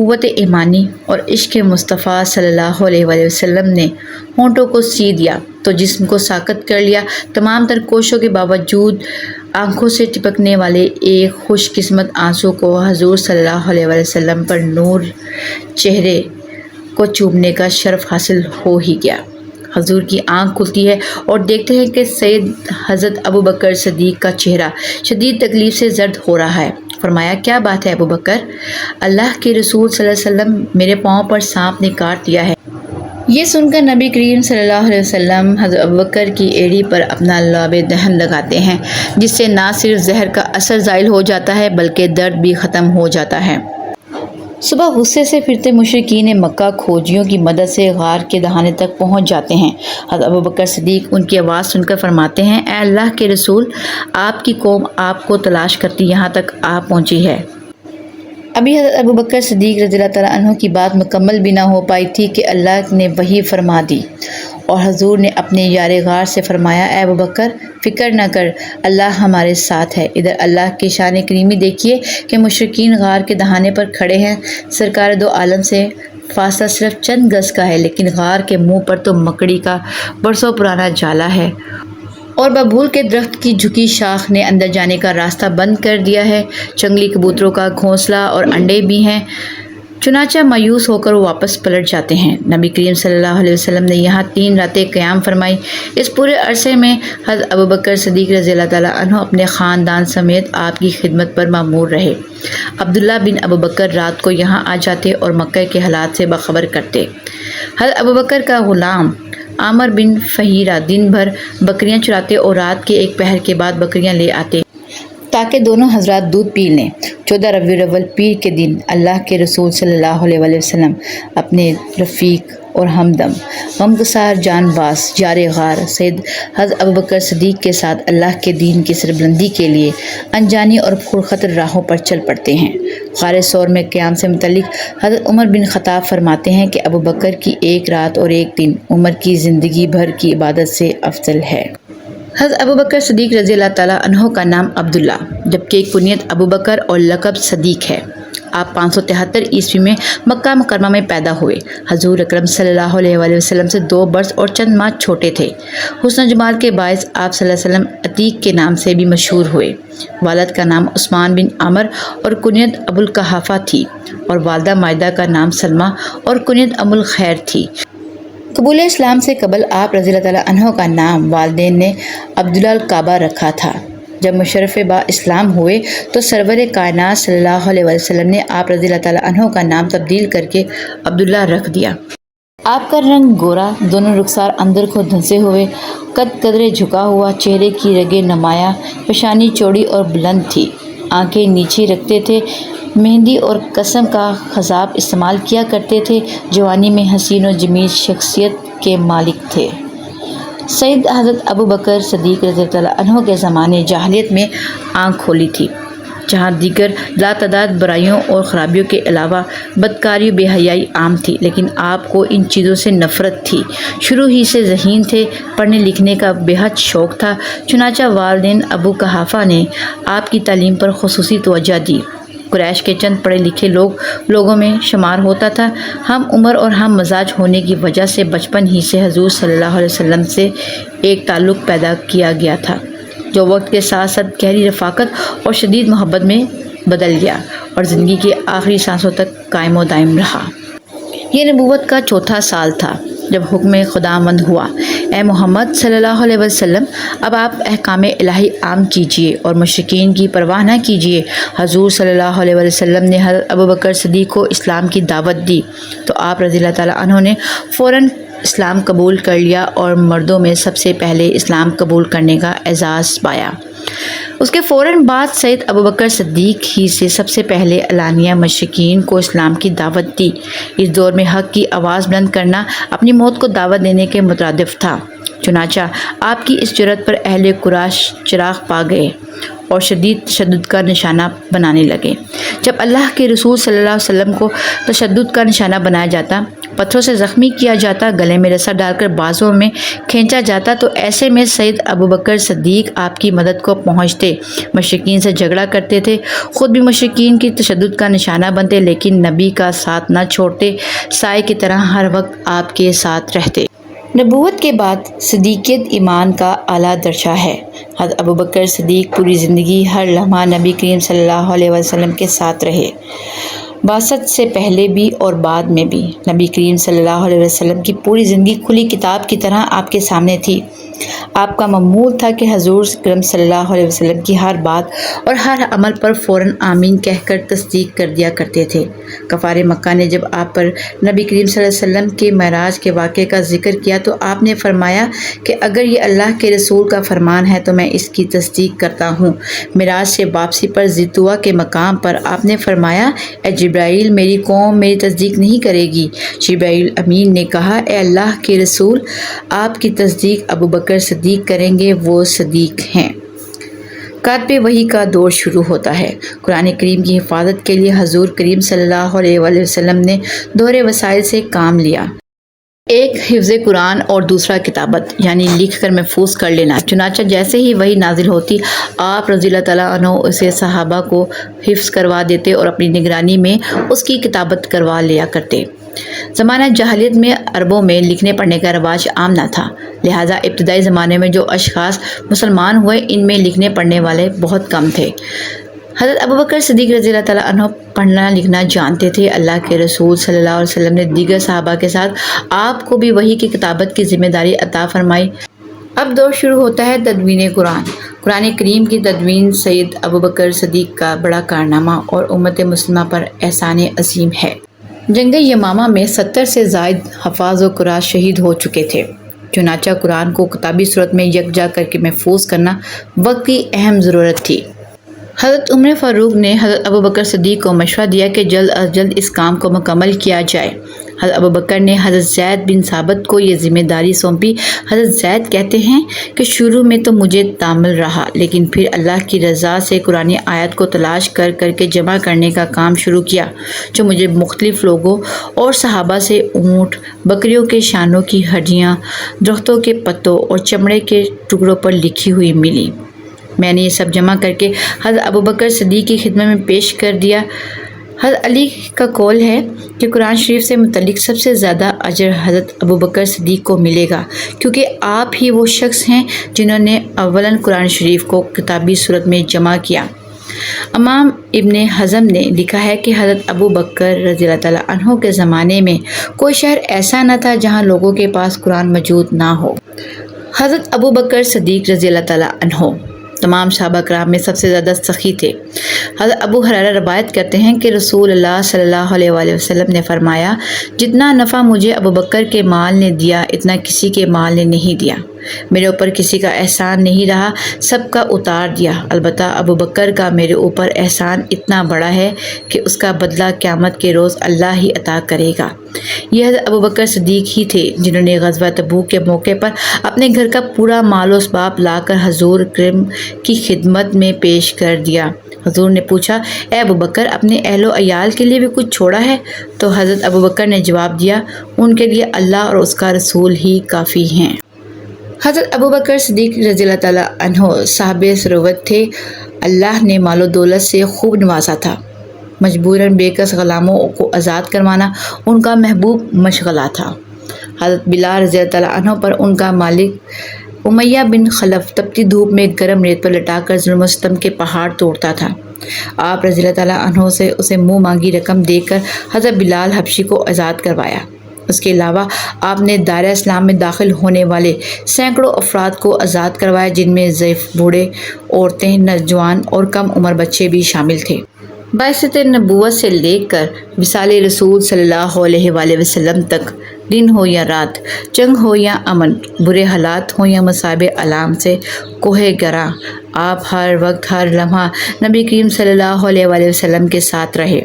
قوت ایمانی اور عشق مصطفیٰ صلی اللہ علیہ وآلہ وسلم نے ہونٹوں کو سی دیا تو جسم کو ساکت کر لیا۔ تمام تر کوششوں کے باوجود آنکھوں سے ٹپکنے والے ایک خوش قسمت آنسو کو حضور صلی اللہ علیہ وآلہ وسلم پر نور چہرے کو چومنے کا شرف حاصل ہو ہی گیا۔ حضور کی آنکھ کھلتی ہے اور دیکھتے ہیں کہ سید حضرت ابوبکر صدیق کا چہرہ شدید تکلیف سے زرد ہو رہا ہے۔ فرمایا کیا بات ہے ابوبکر؟ اللہ کے رسول صلی اللہ علیہ وسلم میرے پاؤں پر سانپ نے کاٹ دیا ہے۔ یہ سن کر نبی کریم صلی اللہ علیہ وسلم حضرت ابوبکر کی ایڑی پر اپنا لعاب دہن لگاتے ہیں، جس سے نہ صرف زہر کا اثر زائل ہو جاتا ہے بلکہ درد بھی ختم ہو جاتا ہے۔ صبح غصے سے پھرتے مشرکین مکہ کھوجیوں کی مدد سے غار کے دہانے تک پہنچ جاتے ہیں۔ حضرت ابوبکر صدیق ان کی آواز سن کر فرماتے ہیں، اے اللہ کے رسول، آپ کی قوم آپ کو تلاش کرتی یہاں تک آ پہنچی ہے۔ ابھی حضرت ابوبکر صدیق رضی اللہ تعالیٰ عنہ کی بات مکمل بھی نہ ہو پائی تھی کہ اللہ نے وحی فرما دی اور حضور نے اپنے یار غار سے فرمایا، اے ابوبکر فکر نہ کر، اللہ ہمارے ساتھ ہے۔ ادھر اللہ کی شان کریمی دیکھیے کہ مشرکین غار کے دہانے پر کھڑے ہیں۔ سرکار دو عالم سے فاصلہ صرف چند گز کا ہے، لیکن غار کے منہ پر تو مکڑی کا برسوں پرانا جالا ہے اور ببول کے درخت کی جھکی شاخ نے اندر جانے کا راستہ بند کر دیا ہے۔ جنگلی کبوتروں کا گھونسلہ اور انڈے بھی ہیں۔ چنانچہ مایوس ہو کر وہ واپس پلٹ جاتے ہیں۔ نبی کریم صلی اللہ علیہ وسلم نے یہاں 3 راتیں قیام فرمائی۔ اس پورے عرصے میں حضرت ابوبکر صدیق رضی اللہ تعالیٰ عنہ اپنے خاندان سمیت آپ کی خدمت پر مامور رہے۔ عبداللہ بن ابوبکر رات کو یہاں آ جاتے اور مکہ کے حالات سے باخبر کرتے۔ حضرت ابوبکر کا غلام عامر بن فہیرہ دن بھر بکریاں چراتے اور رات کے ایک پہر کے بعد بکریاں لے آتے تاکہ دونوں حضرات دودھ پی لیں۔ 14 ربیع الاول پیر کے دن اللہ کے رسول صلی اللہ علیہ وآلہ وسلم اپنے رفیق اور ہمدم غمگسار جان باز یار غار سید حضرت ابوبکر صدیق کے ساتھ اللہ کے دین کی سربلندی کے لیے انجانی اور پرخطر راہوں پر چل پڑتے ہیں۔ غار ثور میں قیام سے متعلق حضرت عمر بن خطاب فرماتے ہیں کہ ابوبکر کی ایک رات اور ایک دن عمر کی زندگی بھر کی عبادت سے افضل ہے۔ حضرت ابوبکر صدیق رضی اللہ تعالیٰ عنہ کا نام عبداللہ جبکہ کنیت ابوبکر اور لقب صدیق ہے۔ آپ 573 عیسوی میں مکہ مکرمہ میں پیدا ہوئے۔ حضور اکرم صلی اللہ علیہ وآلہ وسلم سے 2 برس اور چند ماہ چھوٹے تھے۔ حسن جمال کے باعث آپ صلی اللہ علیہ وسلم عتیق کے نام سے بھی مشہور ہوئے۔ والد کا نام عثمان بن عمر اور کنیت ابو القحافہ تھی اور والدہ مائدہ کا نام سلمہ اور کنیت ام الخیر تھی۔ قبول اسلام سے قبل آپ رضی اللہ تعالیٰ عنہ کا نام والدین نے عبداللہ الکعبہ رکھا تھا۔ جب مشرف با اسلام ہوئے تو سرور کائنات صلی اللہ علیہ وسلم نے آپ رضی اللہ تعالیٰ عنہ کا نام تبدیل کر کے عبداللہ رکھ دیا۔ آپ کا رنگ گورا، دونوں رخسار اندر کو دھنسے ہوئے، قد قدرے جھکا ہوا، چہرے کی رگیں نمایاں، پیشانی چوڑی اور بلند تھی، آنکھیں نیچے رکھتے تھے، مہندی اور قسم کا خضاب استعمال کیا کرتے تھے، جوانی میں حسین و جمیل شخصیت کے مالک تھے۔ سید حضرت ابوبکر صدیق رضی اللہ عنہ کے زمانے جاہلیت میں آنکھ کھولی تھی، جہاں دیگر لاتعداد برائیوں اور خرابیوں کے علاوہ بدکاری و بے حیائی عام تھی، لیکن آپ کو ان چیزوں سے نفرت تھی۔ شروع ہی سے ذہین تھے، پڑھنے لکھنے کا بے حد شوق تھا، چنانچہ والدین ابو قحافہ نے آپ کی تعلیم پر خصوصی توجہ دی۔ قریش کے چند پڑھے لکھے لوگوں میں شمار ہوتا تھا۔ ہم عمر اور ہم مزاج ہونے کی وجہ سے بچپن ہی سے حضور صلی اللہ علیہ وسلم سے ایک تعلق پیدا کیا گیا تھا، جو وقت کے ساتھ ساتھ گہری رفاقت اور شدید محبت میں بدل گیا اور زندگی کے آخری سانسوں تک قائم و دائم رہا۔ یہ نبوت کا 4تھا سال تھا جب حکم خداوند ہوا، اے محمد صلی اللہ علیہ وسلم، اب آپ احکام الہی عام کیجیے اور مشرکین کی پرواہ نہ کیجیے۔ حضور صلی اللہ علیہ وسلم نے حضرت ابوبکر صدیق کو اسلام کی دعوت دی تو آپ رضی اللہ تعالیٰ عنہ نے فوراً اسلام قبول کر لیا اور مردوں میں سب سے پہلے اسلام قبول کرنے کا اعزاز پایا۔ اس کے فوراً بعد سید ابوبکر صدیق ہی سے سب سے پہلے علانیہ مشرکین کو اسلام کی دعوت دی۔ اس دور میں حق کی آواز بلند کرنا اپنی موت کو دعوت دینے کے مترادف تھا، چنانچہ آپ کی اس جرأت پر اہل قریش چراغ پا گئے اور شدید تشدد کا نشانہ بنانے لگے۔ جب اللہ کے رسول صلی اللہ علیہ وسلم کو تشدد کا نشانہ بنایا جاتا پتھروں سے زخمی کیا جاتا، گلے میں رسا ڈال کر بازوں میں کھینچا جاتا، تو ایسے میں سید ابوبکر صدیق آپ کی مدد کو پہنچتے، مشرکین سے جھگڑا کرتے تھے، خود بھی مشرکین کی تشدد کا نشانہ بنتے، لیکن نبی کا ساتھ نہ چھوڑتے، سائے کی طرح ہر وقت آپ کے ساتھ رہتے۔ نبوت کے بعد صدیقیت ایمان کا اعلیٰ درجہ ہے۔ حضرت ابوبکر صدیق پوری زندگی ہر لمحہ نبی کریم صلی اللہ علیہ وسلم کے ساتھ رہے، بعثت سے پہلے بھی اور بعد میں بھی۔ نبی کریم صلی اللہ علیہ وسلم کی پوری زندگی کھلی کتاب کی طرح آپ کے سامنے تھی۔ آپ کا معمول تھا کہ حضور اکرم صلی اللہ علیہ وسلم کی ہر بات اور ہر عمل پر فوراً آمین کہہ کر تصدیق کر دیا کرتے تھے۔ کفار مکہ نے جب آپ پر نبی کریم صلی اللہ علیہ وسلم کے معراج کے واقعے کا ذکر کیا تو آپ نے فرمایا کہ اگر یہ اللہ کے رسول کا فرمان ہے تو میں اس کی تصدیق کرتا ہوں۔ معراج سے واپسی پر ذی-طویٰ کے مقام پر آپ نے فرمایا، اے جبرائیل، میری قوم میری تصدیق نہیں کرے گی۔ جبرائیل امین نے کہا، اے اللہ کے رسول، آپ کی تصدیق ابوبکر صدیق کریں گے، وہ صدیق ہیں۔ کاتب وحی کا دور شروع ہوتا ہے۔ قرآن کریم کی حفاظت کے لیے حضور کریم صلی اللہ علیہ وآلہ وسلم نے دوہرے وسائل سے کام لیا۔ ایک حفظ قرآن اور دوسرا کتابت، یعنی لکھ کر محفوظ کر لینا۔ چنانچہ جیسے ہی وحی نازل ہوتی، آپ رضی اللہ تعالیٰ عنہ اسے صحابہ کو حفظ کروا دیتے اور اپنی نگرانی میں اس کی کتابت کروا لیا کرتے۔ زمانہ جاہلیت میں عربوں میں لکھنے پڑھنے کا رواج عام نہ تھا، لہٰذا ابتدائی زمانے میں جو اشخاص مسلمان ہوئے ان میں لکھنے پڑھنے والے بہت کم تھے۔ حضرت ابوبکر صدیق رضی اللہ تعالیٰ عنہ پڑھنا لکھنا جانتے تھے۔ اللہ کے رسول صلی اللہ علیہ وسلم نے دیگر صحابہ کے ساتھ آپ کو بھی وحی کی کتابت کی ذمہ داری عطا فرمائی۔ اب دور شروع ہوتا ہے تدوین قرآن۔ قرآن کریم کی تدوین سید ابوبکر صدیق کا بڑا کارنامہ اور امت مسلمہ پر احسان عظیم ہے۔ جنگ یمامہ میں 70 سے زائد حفاظ و قراء شہید ہو چکے تھے، چنانچہ قرآن کو کتابی صورت میں یکجا کر کے محفوظ کرنا وقت کی اہم ضرورت تھی۔ حضرت عمر فاروق نے حضرت ابوبکر صدیق کو مشورہ دیا کہ جلد از جلد اس کام کو مکمل کیا جائے۔ حضرت ابوبکر نے حضرت زید بن ثابت کو یہ ذمہ داری سونپی۔ حضرت زید کہتے ہیں کہ شروع میں تو مجھے تامل رہا، لیکن پھر اللہ کی رضا سے قرآن آیت کو تلاش کر کر کے جمع کرنے کا کام شروع کیا، جو مجھے مختلف لوگوں اور صحابہ سے اونٹ، بکریوں کے شانوں کی ہڈیاں، درختوں کے پتوں اور چمڑے کے ٹکڑوں پر لکھی ہوئی ملی۔ میں نے یہ سب جمع کر کے حضرت ابوبکر صدیق کی خدمت میں پیش کر دیا۔ حضرت علی کا قول ہے کہ قرآن شریف سے متعلق سب سے زیادہ اجر حضرت ابوبکر صدیق کو ملے گا، کیونکہ آپ ہی وہ شخص ہیں جنہوں نے اولاً قرآن شریف کو کتابی صورت میں جمع کیا۔ امام ابن حزم نے لکھا ہے کہ حضرت ابوبکر رضی اللہ تعالیٰ عنہ کے زمانے میں کوئی شہر ایسا نہ تھا جہاں لوگوں کے پاس قرآن موجود نہ ہو۔ حضرت ابوبکر صدیق رضی اللہ تعالیٰ عنہ تمام صحابہ کرام میں سب سے زیادہ سخی تھے۔ حضرت ابو ہریرہ روایت کرتے ہیں کہ رسول اللہ صلی اللہ علیہ وآلہ وسلم نے فرمایا، جتنا نفع مجھے ابوبکر کے مال نے دیا اتنا کسی کے مال نے نہیں دیا۔ میرے اوپر کسی کا احسان نہیں رہا، سب کا اتار دیا، البتہ ابوبکر کا میرے اوپر احسان اتنا بڑا ہے کہ اس کا بدلہ قیامت کے روز اللہ ہی عطا کرے گا۔ یہ حضرت ابوبکر صدیق ہی تھے جنہوں نے غزوہ تبوک کے موقع پر اپنے گھر کا پورا مال و اسباب لا کر حضور کریم کی خدمت میں پیش کر دیا۔ حضور نے پوچھا، اے ابوبکر، اپنے اہل و عیال کے لیے بھی کچھ چھوڑا ہے؟ تو حضرت ابوبکر نے جواب دیا، ان کے لیے اللہ اور اس کا رسول ہی کافی ہیں۔ حضرت ابوبکر صدیق رضی اللہ تعالیٰ عنہ صاحب ثروت تھے۔ اللہ نے مال و دولت سے خوب نوازا تھا۔ مجبوراً بے کس غلاموں کو آزاد کروانا ان کا محبوب مشغلہ تھا۔ حضرت بلال رضی اللہ تعالیٰ عنہ پر ان کا مالک امیہ بن خلف تپتی دھوپ میں گرم ریت پر لٹا کر ظلم و ستم کے پہاڑ توڑتا تھا۔ آپ رضی اللہ تعالیٰ عنہ سے اسے منہ مانگی رقم دے کر حضرت بلال حبشی کو آزاد کروایا۔ اس کے علاوہ آپ نے دائرہ اسلام میں داخل ہونے والے سینکڑوں افراد کو آزاد کروایا، جن میں ضعیف، بوڑھے، عورتیں، نوجوان اور کم عمر بچے بھی شامل تھے۔ بعثت نبوت سے لے کر وصال رسول صلی اللہ علیہ وآلہ وسلم تک، دن ہو یا رات، جنگ ہو یا امن، برے حالات ہوں یا مصائب علام سے کوہ گراں، آپ ہر وقت ہر لمحہ نبی کریم صلی اللہ علیہ وآلہ وسلم کے ساتھ رہے۔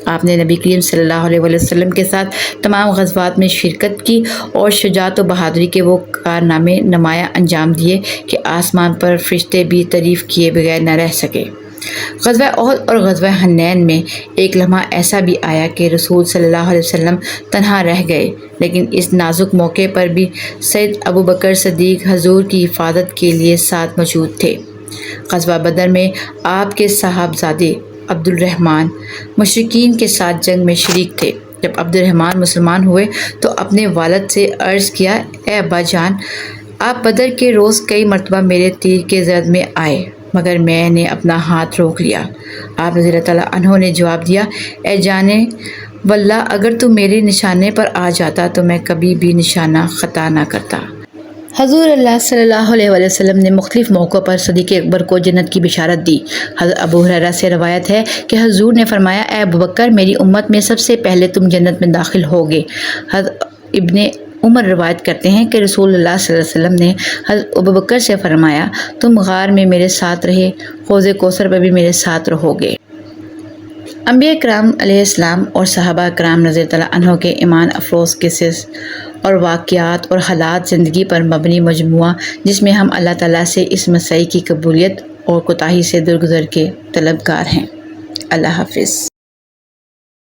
آپ نے نبی کریم صلی اللہ علیہ وآلہ وسلم کے ساتھ تمام غزوات میں شرکت کی اور شجاعت و بہادری کے وہ کارنامے نمایاں انجام دیے کہ آسمان پر فرشتے بھی تعریف کیے بغیر نہ رہ سکے۔ غزوہ احد اور غزوہ حنین میں ایک لمحہ ایسا بھی آیا کہ رسول صلی اللہ علیہ وسلم تنہا رہ گئے، لیکن اس نازک موقع پر بھی سید ابو بکر صدیق حضور کی حفاظت کے لیے ساتھ موجود تھے۔ غزوہ بدر میں آپ کے صاحبزادے عبد الرحمن مشرکین کے ساتھ جنگ میں شریک تھے۔ جب عبد الرحمن مسلمان ہوئے تو اپنے والد سے عرض کیا، اے ابا جان، آپ بدر کے روز کئی مرتبہ میرے تیر کے زد میں آئے مگر میں نے اپنا ہاتھ روک لیا۔ آپ رضی اللہ تعالیٰ عنہ نے جواب دیا، اے جانے واللہ، اگر تو میرے نشانے پر آ جاتا تو میں کبھی بھی نشانہ خطا نہ کرتا۔ حضور اللہ صلی اللہ علیہ وسلم نے مختلف موقعوں پر صدیق اکبر کو جنت کی بشارت دی۔ حضرت ابو ہریرہ سے روایت ہے کہ حضور نے فرمایا، اے ابو بکر، میری امت میں سب سے پہلے تم جنت میں داخل ہوگے۔ حضرت ابن عمر روایت کرتے ہیں کہ رسول اللہ صلی اللہ علیہ وسلم نے حضرت ابو بکر سے فرمایا، تم غار میں میرے ساتھ رہے، حوض کوثر پر بھی میرے ساتھ رہو گے۔ انبیاء کرام علیہ السلام اور صحابہ کرام رضی اللہ عنہ کے ایمان افروز قصص اور واقعات اور حالات زندگی پر مبنی مجموعہ، جس میں ہم اللہ تعالیٰ سے اس مسیح کی قبولیت اور کوتاہی سے درگزر کے طلبگار ہیں۔ اللہ حافظ۔